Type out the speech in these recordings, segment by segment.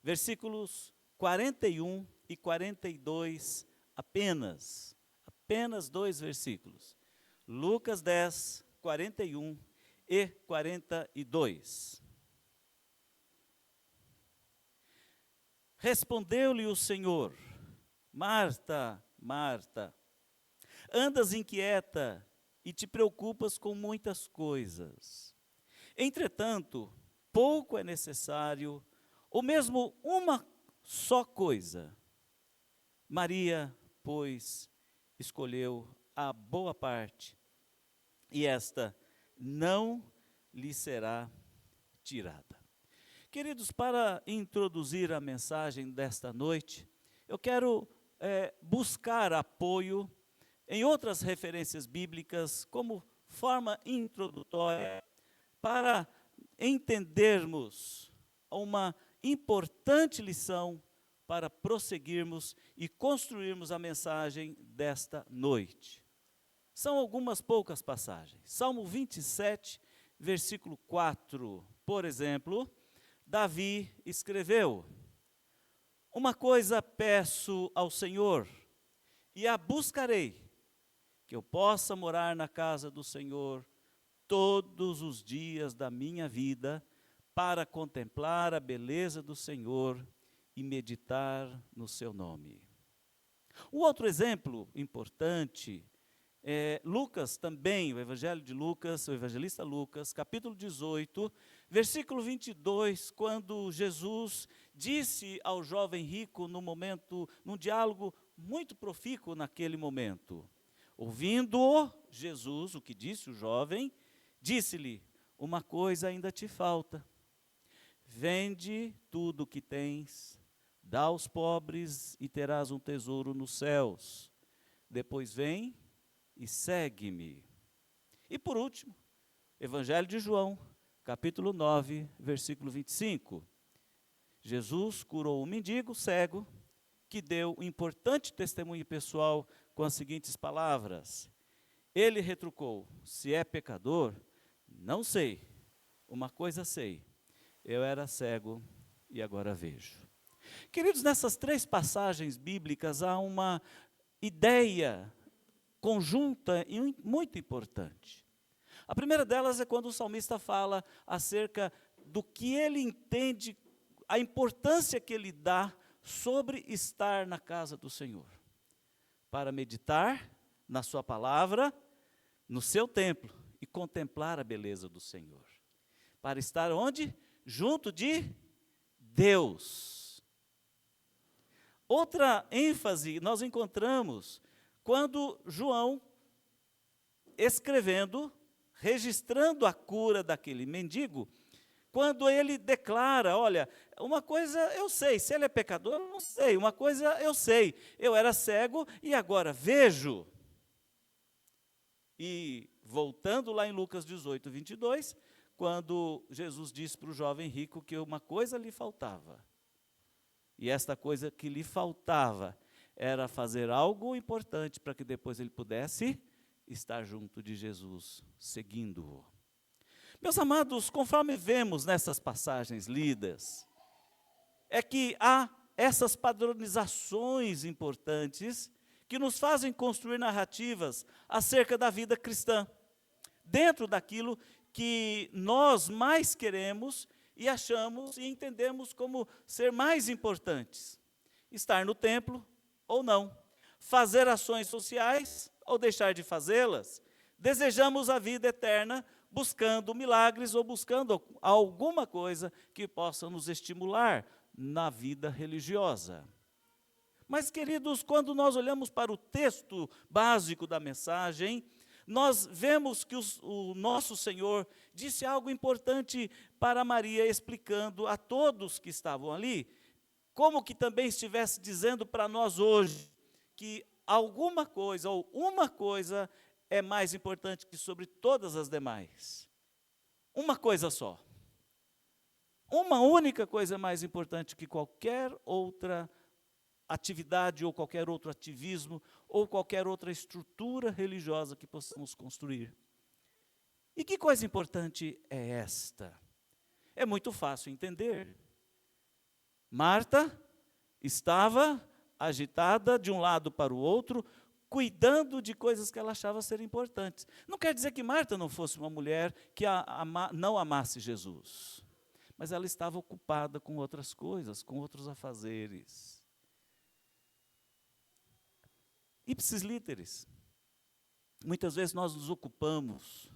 versículos 41 e 42 apenas. Apenas 2 versículos. Lucas 10, 41 e 42. Respondeu-lhe o Senhor: Marta, Marta, andas inquieta e te preocupas com muitas coisas. Entretanto, pouco é necessário, ou mesmo uma só coisa. Maria, pois, escolheu a boa parte, e esta não lhe será tirada. Queridos, para introduzir a mensagem desta noite, eu quero buscar apoio em outras referências bíblicas como forma introdutória para entendermos uma importante lição para prosseguirmos e construirmos a mensagem desta noite. São algumas poucas passagens. Salmo 27, versículo 4, por exemplo, Davi escreveu: Uma coisa peço ao Senhor, e a buscarei, que eu possa morar na casa do Senhor todos os dias da minha vida, para contemplar a beleza do Senhor e meditar no seu nome. Um outro exemplo importante é Lucas também, o Evangelho de Lucas, o evangelista Lucas, capítulo 18, versículo 22, quando Jesus disse ao jovem rico num diálogo muito profícuo naquele momento. Ouvindo-o, Jesus, o que disse o jovem, disse-lhe: uma coisa ainda te falta. Vende tudo o que tens, dá aos pobres e terás um tesouro nos céus. Depois vem e segue-me. E por último, Evangelho de João, capítulo 9, versículo 25. Jesus curou um mendigo cego que deu um importante testemunho pessoal com as seguintes palavras. Ele retrucou: se é pecador, não sei, uma coisa sei, eu era cego e agora vejo. Queridos, nessas 3 passagens bíblicas há uma ideia conjunta e muito importante. A primeira delas é quando o salmista fala acerca do que ele entende, a importância que ele dá sobre estar na casa do Senhor, para meditar na sua palavra, no seu templo, e contemplar a beleza do Senhor. Para estar onde? Junto de Deus. Outra ênfase nós encontramos quando João, escrevendo, registrando a cura daquele mendigo, quando ele declara: olha, uma coisa eu sei, se ele é pecador, eu não sei, uma coisa eu sei, eu era cego e agora vejo. E voltando lá em Lucas 18, 22, quando Jesus disse para o jovem rico que uma coisa lhe faltava. E esta coisa que lhe faltava era fazer algo importante para que depois ele pudesse estar junto de Jesus, seguindo-o. Meus amados, conforme vemos nessas passagens lidas, é que há essas padronizações importantes que nos fazem construir narrativas acerca da vida cristã, dentro daquilo que nós mais queremos e achamos e entendemos como ser mais importantes. Estar no templo ou não, fazer ações sociais ou deixar de fazê-las. Desejamos a vida eterna buscando milagres ou buscando alguma coisa que possa nos estimular na vida religiosa. Mas, queridos, quando nós olhamos para o texto básico da mensagem, nós vemos que o nosso Senhor disse algo importante para Maria, explicando a todos que estavam ali, como que também estivesse dizendo para nós hoje, que alguma coisa ou uma coisa é mais importante que sobre todas as demais. Uma coisa só. Uma única coisa é mais importante que qualquer outra atividade ou qualquer outro ativismo ou qualquer outra estrutura religiosa que possamos construir. E que coisa importante é esta? É muito fácil entender. Marta estava agitada de um lado para o outro, cuidando de coisas que ela achava ser importantes. Não quer dizer que Marta não fosse uma mulher que não amasse Jesus, mas ela estava ocupada com outras coisas, com outros afazeres. Ipsis literis. Muitas vezes nós nos ocupamos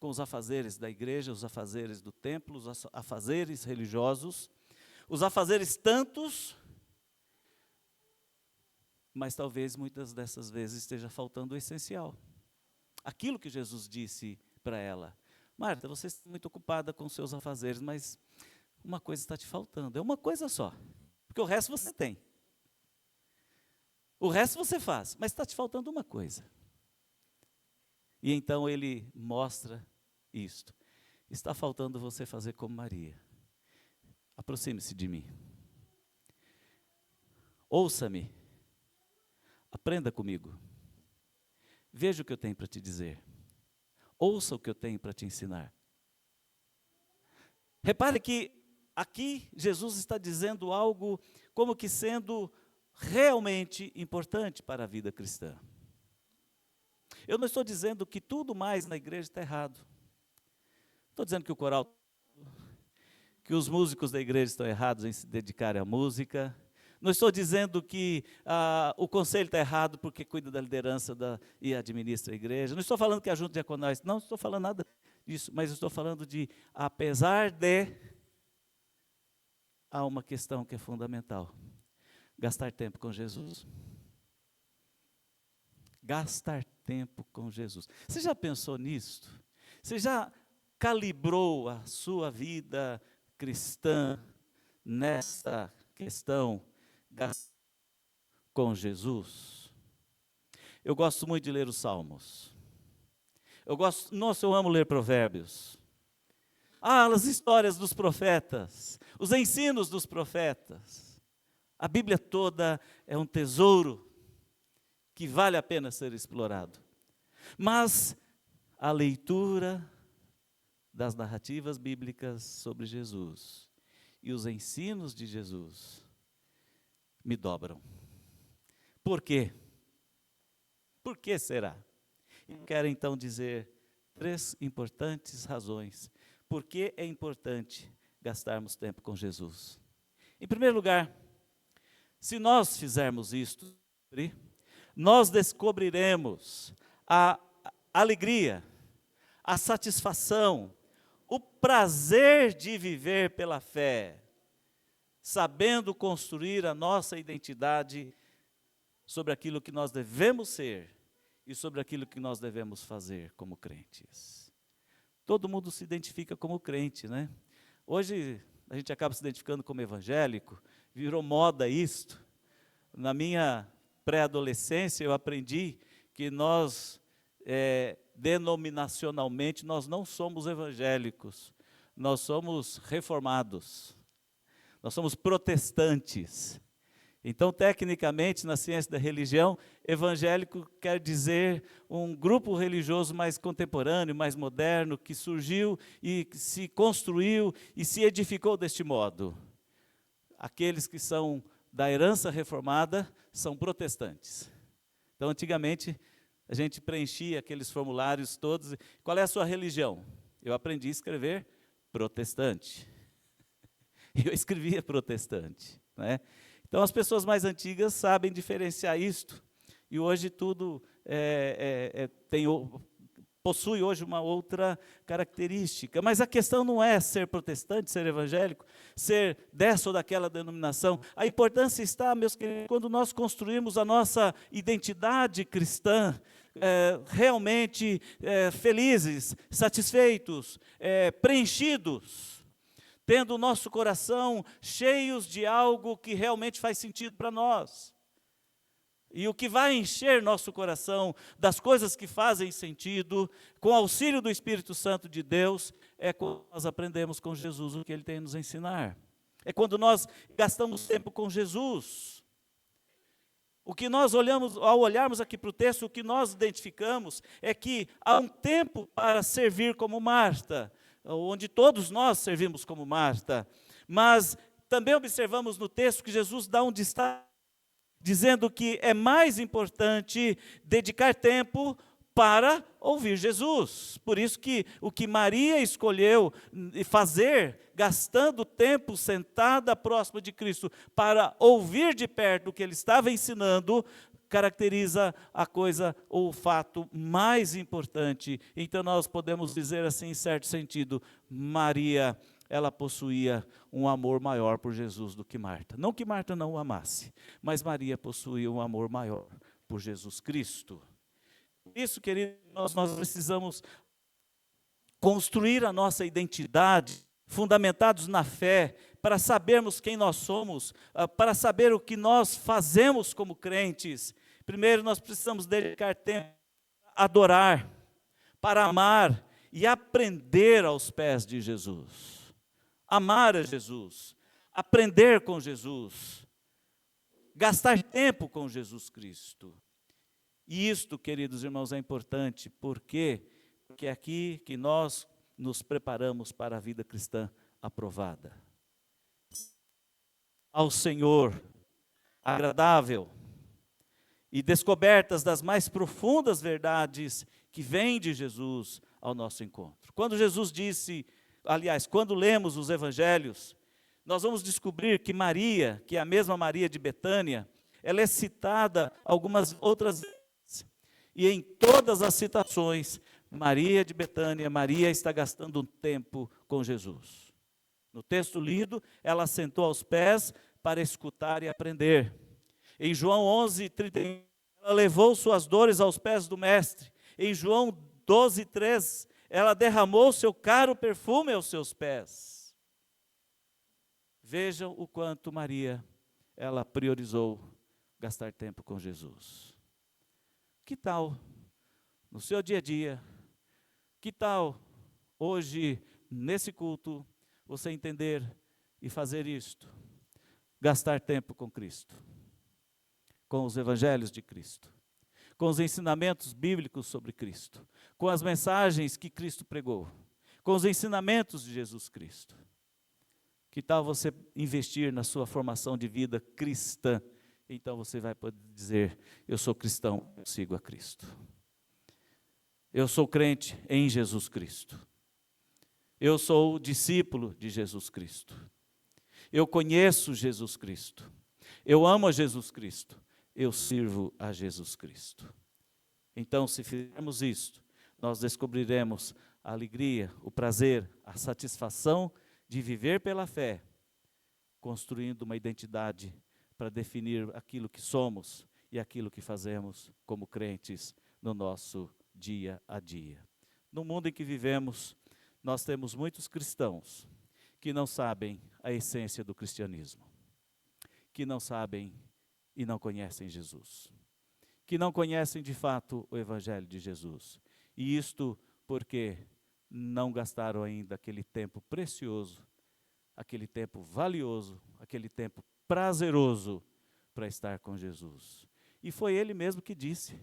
com os afazeres da igreja, os afazeres do templo, os afazeres religiosos, os afazeres tantos, mas talvez muitas dessas vezes esteja faltando o essencial. Aquilo que Jesus disse para ela: Marta, você está muito ocupada com seus afazeres, mas uma coisa está te faltando, é uma coisa só, porque o resto você tem. O resto você faz, mas está te faltando uma coisa. E então ele mostra isto. Está faltando você fazer como Maria. Aproxime-se de mim. Ouça-me. Aprenda comigo. Veja o que eu tenho para te dizer. Ouça o que eu tenho para te ensinar. Repare que aqui Jesus está dizendo algo como que sendo realmente importante para a vida cristã. Eu não estou dizendo que tudo mais na igreja está errado. Estou dizendo que o coral, que os músicos da igreja estão errados em se dedicarem à música. Não estou dizendo que o conselho está errado porque cuida da liderança e administra a igreja. Não estou falando que a junta diaconal, não estou falando nada disso, mas estou falando de, apesar de, há uma questão que é fundamental: gastar tempo com Jesus. Gastar tempo com Jesus. Você já pensou nisso? Você já calibrou a sua vida cristã nessa questão com Jesus? Eu gosto muito de ler os Salmos. Eu amo ler Provérbios. As histórias dos profetas, os ensinos dos profetas. A Bíblia toda é um tesouro que vale a pena ser explorado. Mas a leitura das narrativas bíblicas sobre Jesus e os ensinos de Jesus me dobram. Por quê? Por que será? Eu quero então dizer 3 importantes razões por que é importante gastarmos tempo com Jesus. Em primeiro lugar, se nós fizermos isto, nós descobriremos a alegria, a satisfação, o prazer de viver pela fé, sabendo construir a nossa identidade sobre aquilo que nós devemos ser e sobre aquilo que nós devemos fazer como crentes. Todo mundo se identifica como crente, né? Hoje a gente acaba se identificando como evangélico, virou moda isto. Na minha pré-adolescência eu aprendi que nós, denominacionalmente, nós não somos evangélicos, nós somos reformados, nós somos protestantes. Então, tecnicamente, na ciência da religião, evangélico quer dizer um grupo religioso mais contemporâneo, mais moderno, que surgiu e se construiu e se edificou deste modo. Aqueles que são da herança reformada são protestantes. Então, antigamente, a gente preenchia aqueles formulários todos. Qual é a sua religião? Eu aprendi a escrever protestante. Eu escrevia protestante, né? Então, as pessoas mais antigas sabem diferenciar isto, e hoje tudo possui hoje uma outra característica. Mas a questão não é ser protestante, ser evangélico, ser dessa ou daquela denominação. A importância está, meus queridos, quando nós construímos a nossa identidade cristã, realmente felizes, satisfeitos, preenchidos, tendo o nosso coração cheios de algo que realmente faz sentido para nós. E o que vai encher nosso coração das coisas que fazem sentido, com o auxílio do Espírito Santo de Deus, é quando nós aprendemos com Jesus o que Ele tem a nos ensinar. É quando nós gastamos tempo com Jesus. O que nós olhamos, ao olharmos aqui para o texto, o que nós identificamos é que há um tempo para servir como Marta, onde todos nós servimos como Marta, mas Também observamos no texto que Jesus dá um destaque, dizendo que é mais importante dedicar tempo para ouvir Jesus. Por isso que o que Maria escolheu fazer, gastando tempo sentada próxima de Cristo, para ouvir de perto o que ele estava ensinando, caracteriza a coisa ou o fato mais importante. Então nós podemos dizer assim, em certo sentido, Maria, ela possuía um amor maior por Jesus do que Marta. Não que Marta não o amasse, mas Maria possuía um amor maior por Jesus Cristo. Por isso, queridos, nós precisamos construir a nossa identidade, fundamentados na fé, para sabermos quem nós somos, para saber o que nós fazemos como crentes. Primeiro, nós precisamos dedicar tempo para adorar, para amar e aprender aos pés de Jesus. Amar a Jesus, aprender com Jesus, gastar tempo com Jesus Cristo. E isto, queridos irmãos, é importante, porque é aqui que nós nos preparamos para a vida cristã aprovada. Ao Senhor, agradável, e descobertas das mais profundas verdades que vêm de Jesus ao nosso encontro. Quando Jesus disse, aliás, quando lemos os evangelhos, nós vamos descobrir que Maria, que é a mesma Maria de Betânia, ela é citada algumas outras vezes. E em todas as citações, Maria de Betânia, Maria está gastando um tempo com Jesus. No texto lido, ela sentou aos pés para escutar e aprender. Em João 11:31, ela levou suas dores aos pés do Mestre. Em João 12:3, ela derramou seu caro perfume aos seus pés. Vejam o quanto Maria, ela priorizou gastar tempo com Jesus. Que tal no seu dia a dia? Que tal hoje, nesse culto, você entender e fazer isto? Gastar tempo com Cristo, com os evangelhos de Cristo, com os ensinamentos bíblicos sobre Cristo, com as mensagens que Cristo pregou, com os ensinamentos de Jesus Cristo. Que tal você investir na sua formação de vida cristã? Então você vai poder dizer, eu sou cristão, eu sigo a Cristo. Eu sou crente em Jesus Cristo. Eu sou discípulo de Jesus Cristo. Eu conheço Jesus Cristo. Eu amo a Jesus Cristo. Eu sirvo a Jesus Cristo. Então, se fizermos isto, nós descobriremos a alegria, o prazer, a satisfação de viver pela fé, construindo uma identidade para definir aquilo que somos e aquilo que fazemos como crentes no nosso dia a dia. No mundo em que vivemos, nós temos muitos cristãos que não sabem a essência do cristianismo, que não sabem e não conhecem Jesus, que não conhecem de fato o Evangelho de Jesus. E isto porque não gastaram ainda aquele tempo precioso, aquele tempo valioso, aquele tempo prazeroso para estar com Jesus. E foi ele mesmo que disse,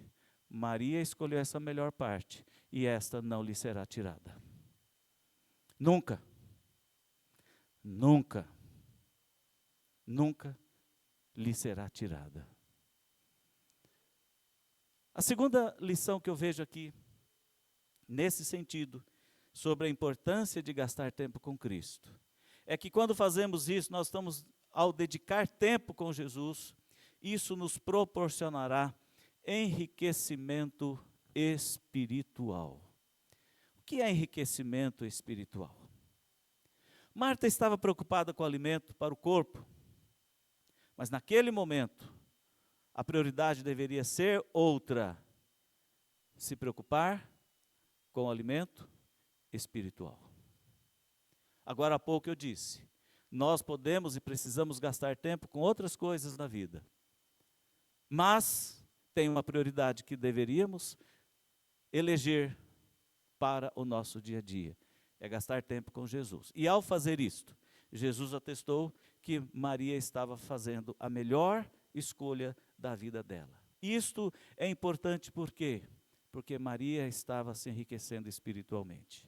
Maria escolheu essa melhor parte, e esta não lhe será tirada. Nunca, nunca, nunca lhe será tirada. A segunda lição que eu vejo aqui, nesse sentido, sobre a importância de gastar tempo com Cristo, é que quando fazemos isso, nós estamos, ao dedicar tempo com Jesus, isso nos proporcionará enriquecimento espiritual. O que é enriquecimento espiritual? Marta estava preocupada com o alimento para o corpo, mas naquele momento, a prioridade deveria ser outra: se preocupar com o alimento espiritual. Agora há pouco eu disse, nós podemos e precisamos gastar tempo com outras coisas na vida, mas tem uma prioridade que deveríamos eleger para o nosso dia a dia, é gastar tempo com Jesus. E ao fazer isto, Jesus atestou que Maria estava fazendo a melhor escolha da vida dela. Isto é importante por quê? Porque Maria estava se enriquecendo espiritualmente.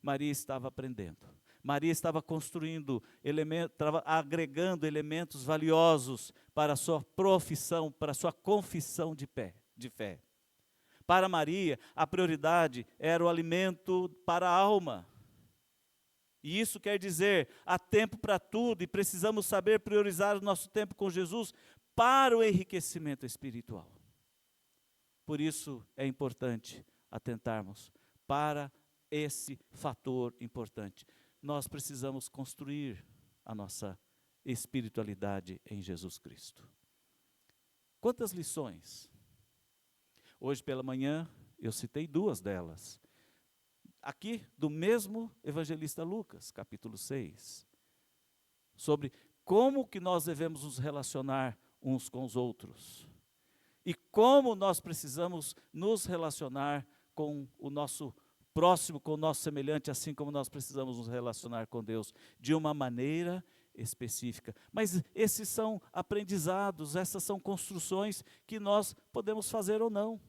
Maria estava aprendendo. Maria estava construindo estava agregando elementos valiosos para a sua profissão, para a sua confissão de fé. Para Maria, a prioridade era o alimento para a alma. E isso quer dizer, há tempo para tudo e precisamos saber priorizar o nosso tempo com Jesus para o enriquecimento espiritual. Por isso é importante atentarmos para esse fator importante. Nós precisamos construir a nossa espiritualidade em Jesus Cristo. Quantas lições? Hoje pela manhã eu citei 2 delas. Aqui do mesmo evangelista Lucas, capítulo 6. Sobre como que nós devemos nos relacionar uns com os outros. E como nós precisamos nos relacionar com o nosso próximo, com o nosso semelhante, assim como nós precisamos nos relacionar com Deus, de uma maneira específica. Mas esses são aprendizados, essas são construções que nós podemos fazer ou não.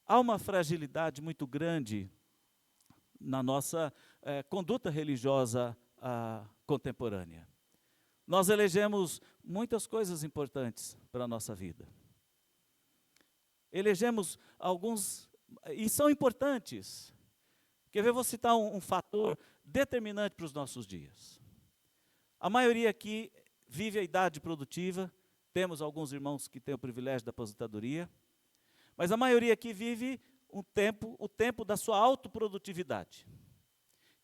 Há uma fragilidade muito grande na nossa conduta religiosa contemporânea. Nós elegemos muitas coisas importantes para a nossa vida. Elegemos alguns, e são importantes. Quer ver, vou citar um fator determinante para os nossos dias. A maioria aqui vive a idade produtiva, temos alguns irmãos que têm o privilégio da aposentadoria, mas a maioria aqui vive o tempo da sua autoprodutividade.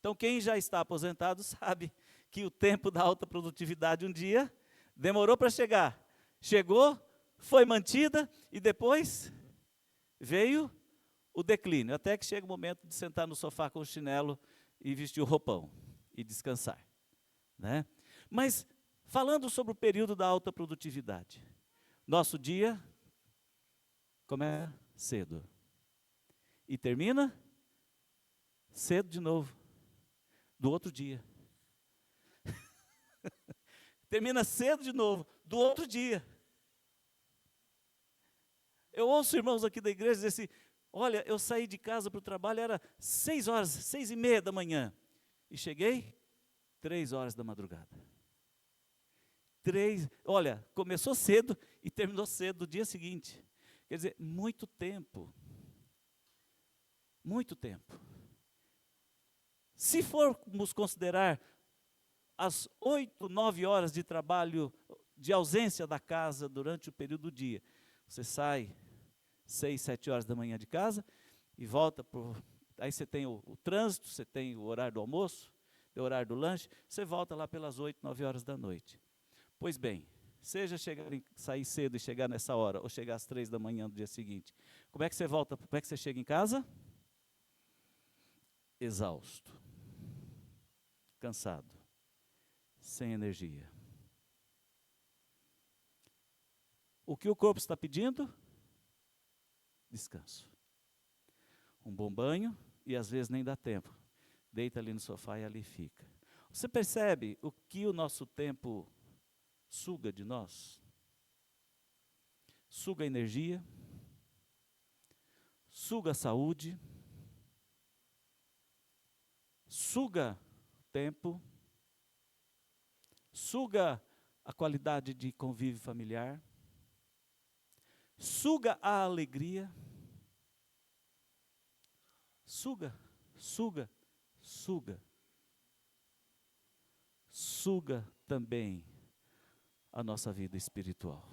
Então, quem já está aposentado sabe que o tempo da alta produtividade um dia demorou para chegar. Chegou, foi mantida e depois veio o declínio, até que chega o momento de sentar no sofá com o chinelo e vestir o roupão e descansar, né? Mas, falando sobre o período da alta produtividade, nosso dia começa cedo e termina cedo de novo, do outro dia. Termina cedo de novo, do outro dia. Eu ouço irmãos aqui da igreja dizer assim, olha, eu saí de casa para o trabalho, era 6 horas, 6:30 da manhã, e cheguei 3 horas da madrugada. Olha, começou cedo e terminou cedo do dia seguinte. Quer dizer, muito tempo. Muito tempo. Se formos considerar as 8, 9 horas de trabalho, de ausência da casa durante o período do dia, você sai 6, 7 horas da manhã de casa e volta, aí você tem o trânsito, você tem o horário do almoço, o horário do lanche, você volta lá pelas 8, 9 horas da noite. Pois bem, seja sair cedo e chegar nessa hora, ou chegar às 3 da manhã do dia seguinte, como é que você volta, como é que você chega em casa? Exausto, cansado, sem energia. O que o corpo está pedindo? Descanso. Um bom banho e às vezes nem dá tempo. Deita ali no sofá e ali fica. Você percebe o que o nosso tempo suga de nós? Suga a energia, suga a saúde, suga o tempo, suga a qualidade de convívio familiar, suga a alegria, suga também a nossa vida espiritual.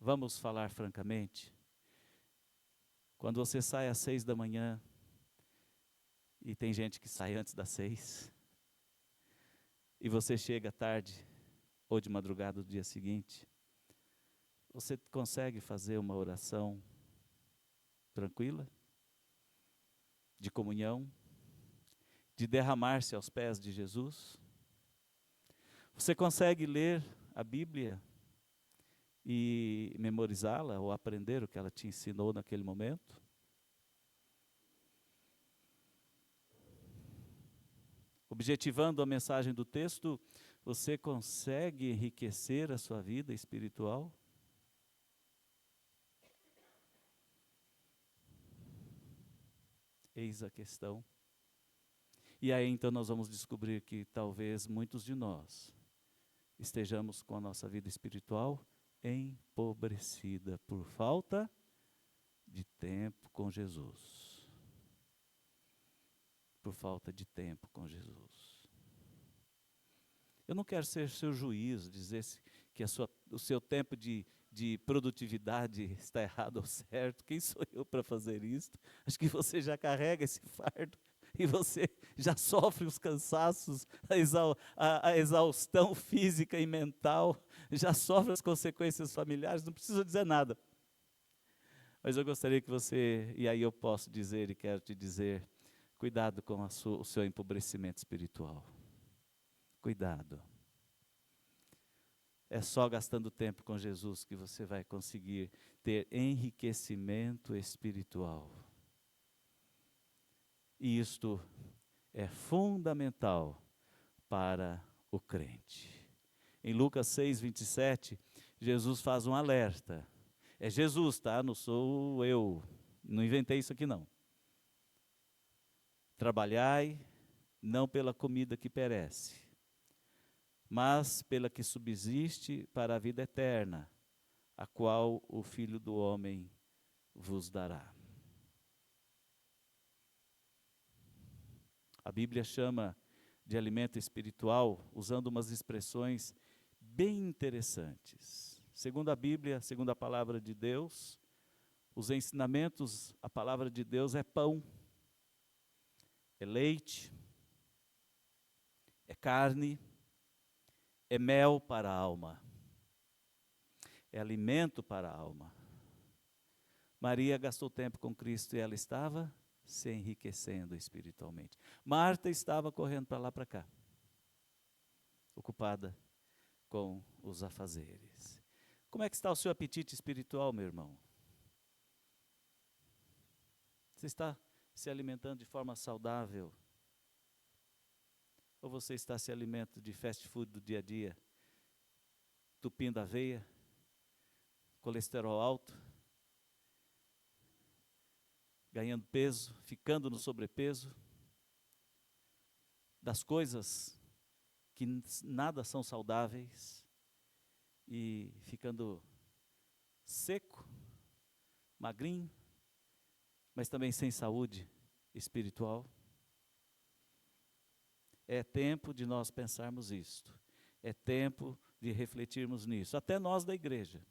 Vamos falar francamente, quando você sai às 6 da manhã, e tem gente que sai antes das 6, e você chega tarde, ou de madrugada do dia seguinte, você consegue fazer uma oração tranquila, de comunhão, de derramar-se aos pés de Jesus? Você consegue ler a Bíblia e memorizá-la ou aprender o que ela te ensinou naquele momento? Objetivando a mensagem do texto, você consegue enriquecer a sua vida espiritual? Eis a questão. E aí então nós vamos descobrir que talvez muitos de nós estejamos com a nossa vida espiritual empobrecida por falta de tempo com Jesus. Por falta de tempo com Jesus. Eu não quero ser seu juiz, dizer que o seu tempo de produtividade está errado ou certo. Quem sou eu para fazer isso? Acho que você já carrega esse fardo e você já sofre os cansaços, a exaustão física e mental, já sofre as consequências familiares, não preciso dizer nada. Mas eu gostaria que você, e aí eu posso dizer e quero te dizer, cuidado com o seu empobrecimento espiritual. Cuidado. É só gastando tempo com Jesus que você vai conseguir ter enriquecimento espiritual. E isto é fundamental para o crente. Em Lucas 6, 27, Jesus faz um alerta. É Jesus, tá? Não sou eu. Não inventei isso aqui não. Trabalhai, não pela comida que perece, mas pela que subsiste para a vida eterna, a qual o Filho do Homem vos dará. A Bíblia chama de alimento espiritual, usando umas expressões bem interessantes. Segundo a Bíblia, segundo a palavra de Deus, os ensinamentos, a palavra de Deus é pão, é leite, é carne, é mel para a alma, é alimento para a alma. Maria gastou tempo com Cristo e ela estava se enriquecendo espiritualmente. Marta estava correndo para lá para cá, ocupada com os afazeres. Como é que está o seu apetite espiritual, meu irmão? Você está se alimentando de forma saudável? Ou você está se alimentando de fast food do dia a dia? Tupindo a veia? Colesterol alto? Ganhando peso? Ficando no sobrepeso? Das coisas que nada são saudáveis e ficando seco, magrinho, mas também sem saúde espiritual. É tempo de nós pensarmos isto. É tempo de refletirmos nisso. Até nós da igreja.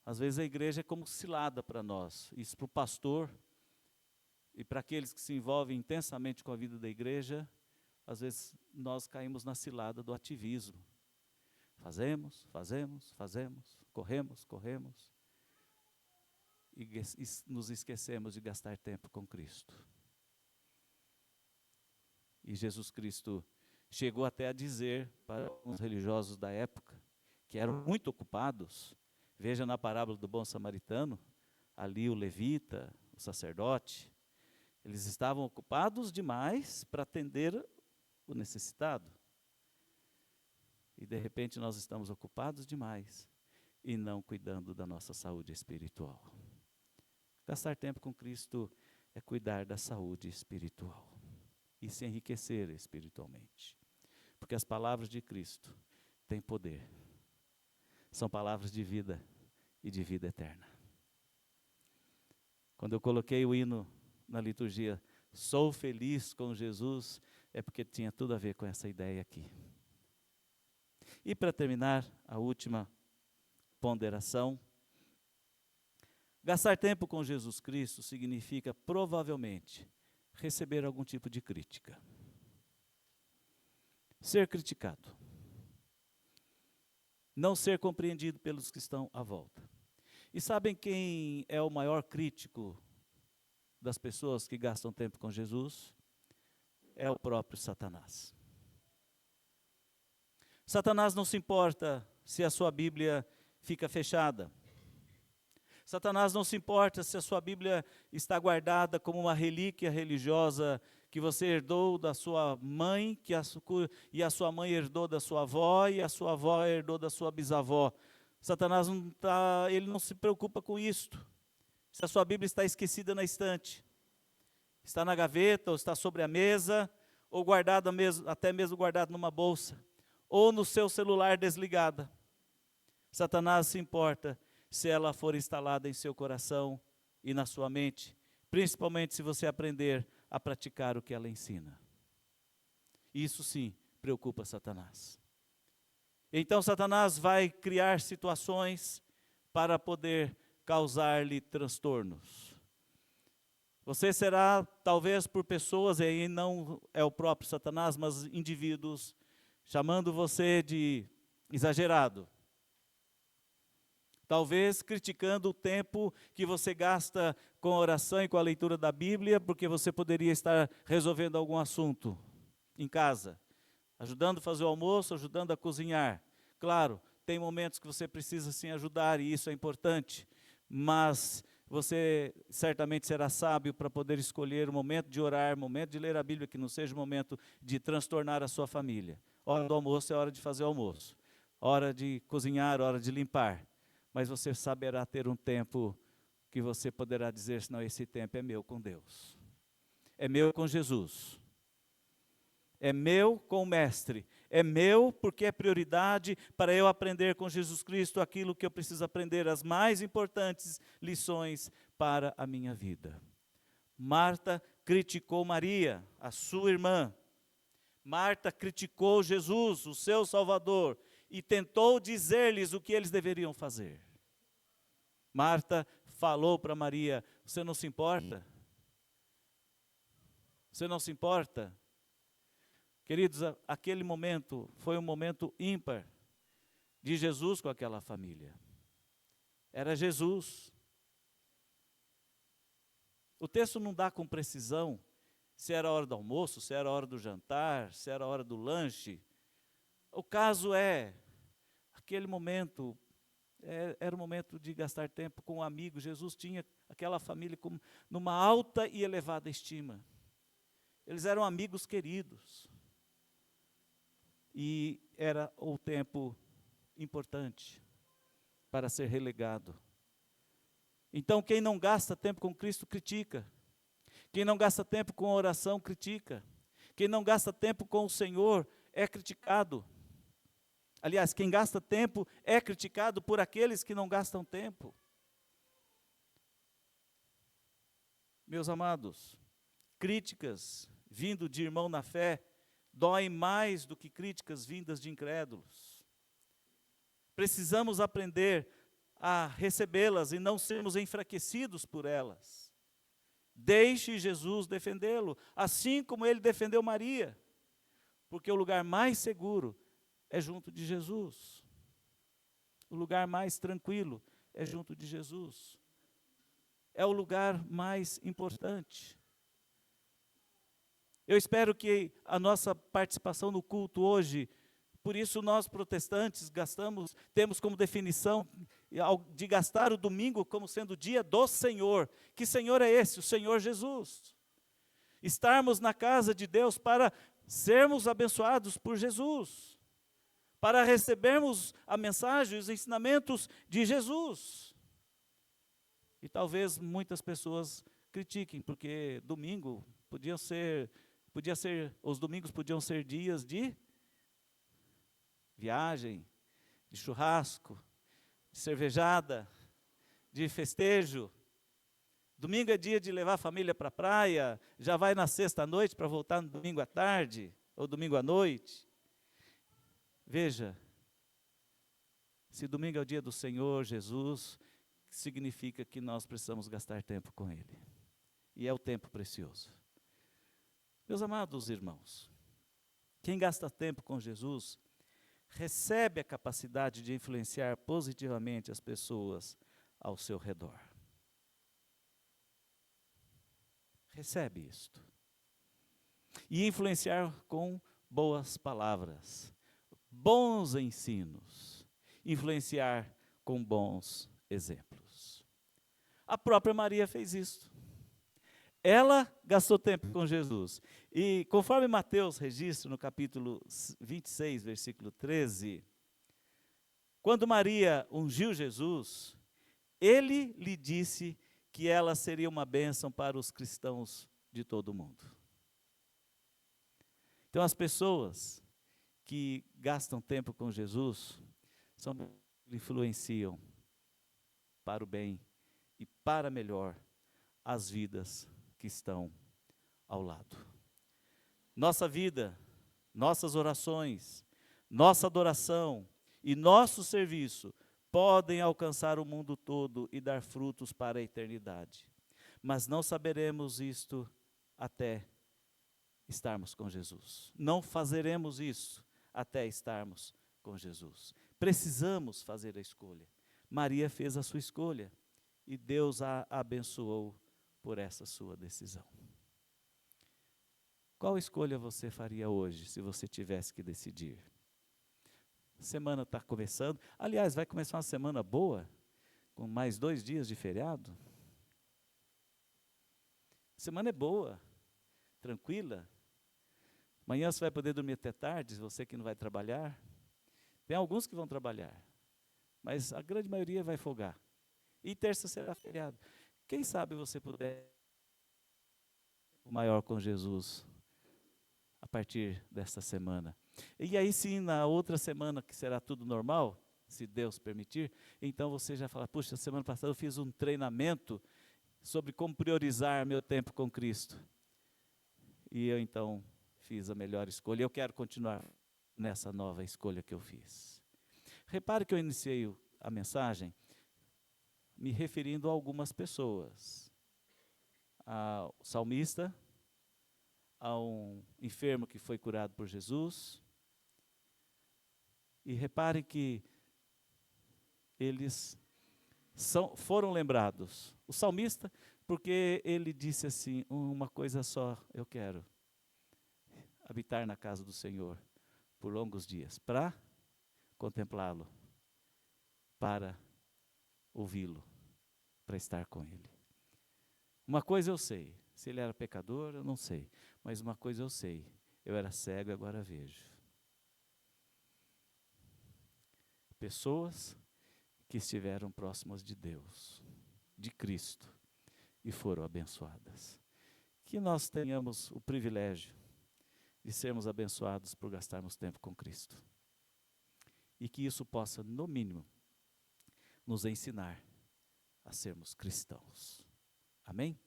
Às vezes a igreja é como cilada para nós. Isso para o pastor e para aqueles que se envolvem intensamente com a vida da igreja, às vezes nós caímos na cilada do ativismo. Fazemos, corremos, e nos esquecemos de gastar tempo com Cristo. E Jesus Cristo chegou até a dizer para os religiosos da época, que eram muito ocupados, veja na parábola do bom samaritano, ali o levita, o sacerdote, eles estavam ocupados demais para atender o necessitado. E de repente nós estamos ocupados demais e não cuidando da nossa saúde espiritual. Gastar tempo com Cristo é cuidar da saúde espiritual e se enriquecer espiritualmente. Porque as palavras de Cristo têm poder. São palavras de vida e de vida eterna. Quando eu coloquei o hino na liturgia, sou feliz com Jesus, é porque tinha tudo a ver com essa ideia aqui. E para terminar, a última ponderação. Gastar tempo com Jesus Cristo significa, provavelmente, receber algum tipo de crítica. Ser criticado. Não ser compreendido pelos que estão à volta. E sabem quem é o maior crítico das pessoas que gastam tempo com Jesus? É o próprio Satanás. Satanás não se importa se a sua Bíblia fica fechada. Satanás não se importa se a sua Bíblia está guardada como uma relíquia religiosa que você herdou da sua mãe, e a sua mãe herdou da sua avó, e a sua avó herdou da sua bisavó. Satanás ele não se preocupa com isto. Se a sua Bíblia está esquecida na estante, Está na gaveta, ou está sobre a mesa, ou guardada mesmo, até mesmo guardado numa bolsa, ou no seu celular desligada. Satanás se importa se ela for instalada em seu coração e na sua mente, principalmente se você aprender a praticar o que ela ensina. Isso sim preocupa Satanás. Então Satanás vai criar situações para poder causar-lhe transtornos. Você será, talvez por pessoas, e aí não é o próprio Satanás, mas indivíduos, chamando você de exagerado. Talvez criticando o tempo que você gasta com a oração e com a leitura da Bíblia, porque você poderia estar resolvendo algum assunto em casa, ajudando a fazer o almoço, ajudando a cozinhar. Claro, tem momentos que você precisa sim ajudar, e isso é importante, mas você certamente será sábio para poder escolher o momento de orar, o momento de ler a Bíblia, que não seja o momento de transtornar a sua família. Hora do almoço é hora de fazer o almoço, hora de cozinhar, hora de limpar. Mas você saberá ter um tempo que você poderá dizer, não, esse tempo é meu com Deus. É meu com Jesus. É meu com o Mestre. É meu porque é prioridade para eu aprender com Jesus Cristo aquilo que eu preciso aprender, as mais importantes lições para a minha vida. Marta criticou Maria, a sua irmã. Marta criticou Jesus, o seu Salvador, e tentou dizer-lhes o que eles deveriam fazer. Marta falou para Maria, você não se importa? Você não se importa? Queridos, aquele momento foi um momento ímpar de Jesus com aquela família. Era Jesus. O texto não dá com precisão se era a hora do almoço, se era a hora do jantar, se era a hora do lanche. O caso é, aquele momento, era o momento de gastar tempo com um amigo. Jesus tinha aquela família numa alta e elevada estima. Eles eram amigos queridos. E era o tempo importante para ser relegado. Então, quem não gasta tempo com Cristo, critica. Quem não gasta tempo com oração, critica. Quem não gasta tempo com o Senhor, é criticado. Aliás, quem gasta tempo é criticado por aqueles que não gastam tempo. Meus amados, críticas vindo de irmão na fé doem mais do que críticas vindas de incrédulos. Precisamos aprender a recebê-las e não sermos enfraquecidos por elas. Deixe Jesus defendê-lo, assim como ele defendeu Maria, porque o lugar mais seguro é junto de Jesus. O lugar mais tranquilo é junto de Jesus. É o lugar mais importante. Eu espero que a nossa participação no culto hoje, por isso nós protestantes temos como definição de gastar o domingo como sendo o dia do Senhor. Que Senhor é esse? O Senhor Jesus. Estarmos na casa de Deus para sermos abençoados por Jesus, para recebermos a mensagem, os ensinamentos de Jesus. E talvez muitas pessoas critiquem, porque domingo os domingos podiam ser dias de viagem, de churrasco, de cervejada, de festejo. Domingo é dia de levar a família para a praia, já vai na sexta-noite para voltar no domingo à tarde, ou domingo à noite. Veja, se domingo é o dia do Senhor Jesus, significa que nós precisamos gastar tempo com Ele. E é o tempo precioso. Meus amados irmãos, quem gasta tempo com Jesus, recebe a capacidade de influenciar positivamente as pessoas ao seu redor. Recebe isto. E influenciar com boas palavras, bons ensinos, influenciar com bons exemplos. A própria Maria fez isso. Ela gastou tempo com Jesus. E conforme Mateus registra no capítulo 26, versículo 13, quando Maria ungiu Jesus, ele lhe disse que ela seria uma bênção para os cristãos de todo mundo. Então, as pessoas que gastam tempo com Jesus influenciam para o bem e para melhor as vidas que estão ao lado. Nossa vida, nossas orações, nossa adoração e nosso serviço podem alcançar o mundo todo e dar frutos para a eternidade. Mas não saberemos isto até estarmos com Jesus. Não fazeremos isso até estarmos com Jesus. Precisamos fazer a escolha. Maria fez a sua escolha e Deus a abençoou por essa sua decisão. Qual escolha você faria hoje, se você tivesse que decidir? A semana está começando. Aliás, vai começar uma semana boa, com mais 2 dias de feriado. A semana é boa, tranquila. Amanhã você vai poder dormir até tarde, você que não vai trabalhar. Tem alguns que vão trabalhar, mas a grande maioria vai folgar. E terça será feriado. Quem sabe você puder o maior com Jesus a partir desta semana. E aí sim, na outra semana que será tudo normal, se Deus permitir, então você já fala, puxa, semana passada eu fiz um treinamento sobre como priorizar meu tempo com Cristo. E eu então fiz a melhor escolha. Eu quero continuar nessa nova escolha que eu fiz. Repare que eu iniciei a mensagem me referindo a algumas pessoas. Ao salmista, a um enfermo que foi curado por Jesus. E repare que eles foram lembrados. O salmista, porque ele disse assim, uma coisa só eu quero, habitar na casa do Senhor por longos dias, para contemplá-lo, para ouvi-lo, para estar com ele. Uma coisa eu sei, se ele era pecador, eu não sei, mas uma coisa eu sei, eu era cego e agora vejo. Pessoas que estiveram próximas de Deus, de Cristo, e foram abençoadas. Que nós tenhamos o privilégio de sermos abençoados por gastarmos tempo com Cristo. E que isso possa, no mínimo, nos ensinar a sermos cristãos. Amém?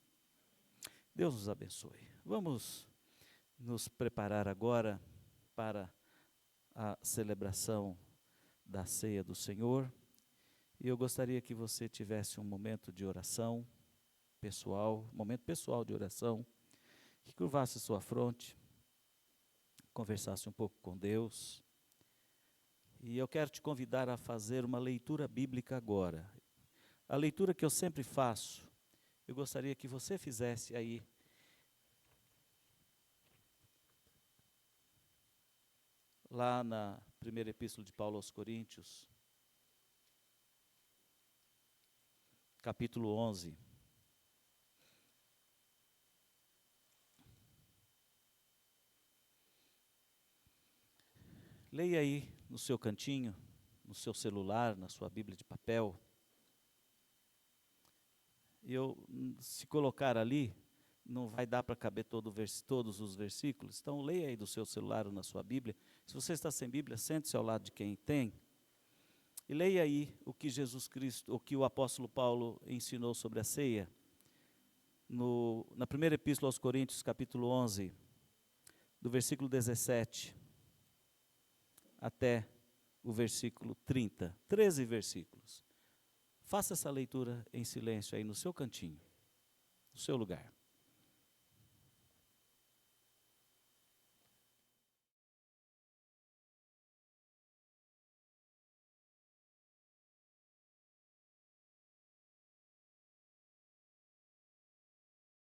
Deus nos abençoe. Vamos nos preparar agora para a celebração da ceia do Senhor. E eu gostaria que você tivesse um momento de oração pessoal, momento pessoal de oração, que curvasse sua fronte, conversasse um pouco com Deus. E eu quero te convidar a fazer uma leitura bíblica agora. A leitura que eu sempre faço, eu gostaria que você fizesse aí. Lá na primeira epístola de Paulo aos Coríntios, capítulo 11. Leia aí no seu cantinho, no seu celular, na sua Bíblia de papel. Se colocar ali, não vai dar para caber todos os versículos. Então leia aí do seu celular ou na sua Bíblia. Se você está sem Bíblia, sente-se ao lado de quem tem. E leia aí o que Jesus Cristo, o que o apóstolo Paulo ensinou sobre a ceia. Na primeira epístola aos Coríntios, capítulo 11, do versículo 17 até o versículo 30, 13 versículos. Faça essa leitura em silêncio aí no seu cantinho, no seu lugar.